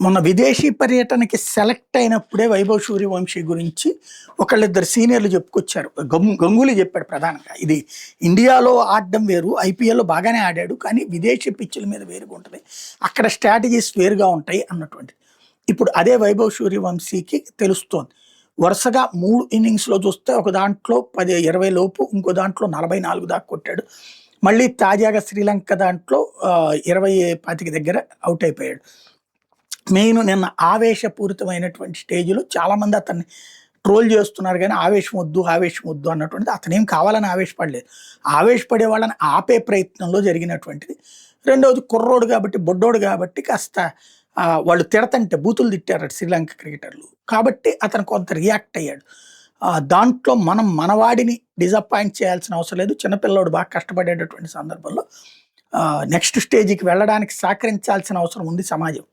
మొన్న విదేశీ పర్యటనకి సెలెక్ట్ అయినప్పుడే వైభవ్ సూర్యవంశీ గురించి ఒకళ్ళిద్దరు సీనియర్లు చెప్పుకొచ్చారు. గంగూలీ చెప్పాడు ప్రధానంగా, ఇది ఇండియాలో ఆడడం వేరు, ఐపీఎల్లో బాగానే ఆడాడు, కానీ విదేశీ పిచ్చుల మీద వేరుగా ఉంటుంది, అక్కడ స్ట్రాటజీస్ వేరుగా ఉంటాయి అన్నటువంటిది. ఇప్పుడు అదే వైభవ్ సూర్యవంశీకి తెలుస్తోంది. వరుసగా 3 ఇన్నింగ్స్లో చూస్తే ఒక దాంట్లో 10-20 లోపు, ఇంకో దాంట్లో 44 దాకా కొట్టాడు. మళ్ళీ తాజాగా శ్రీలంక దాంట్లో 20-25 దగ్గర అవుట్ అయిపోయాడు. మెయిన్ నిన్న ఆవేశపూరితమైనటువంటి స్టేజ్లో చాలామంది అతన్ని ట్రోల్ చేస్తున్నారు, కానీ ఆవేశం వద్దు అన్నటువంటిది, అతనేం కావాలని ఆవేశపడలేదు, ఆవేశపడే వాళ్ళని ఆపే ప్రయత్నంలో జరిగినటువంటిది. రెండవది కుర్రోడు కాబట్టి, బొడ్డోడు కాబట్టి కాస్త వాళ్ళు తిడతంటే బూతులు తిట్టారు శ్రీలంక క్రికెటర్లు, కాబట్టి అతను కొంత రియాక్ట్ అయ్యాడు. దాంట్లో మనం మనవాడిని డిసప్పాయింట్ చేయాల్సిన అవసరం లేదు, చిన్నపిల్లోడు బాగా కష్టపడేటటువంటి సందర్భంలో నెక్స్ట్ స్టేజ్కి వెళ్ళడానికి సహకరించాల్సిన అవసరం ఉంది సమాజం.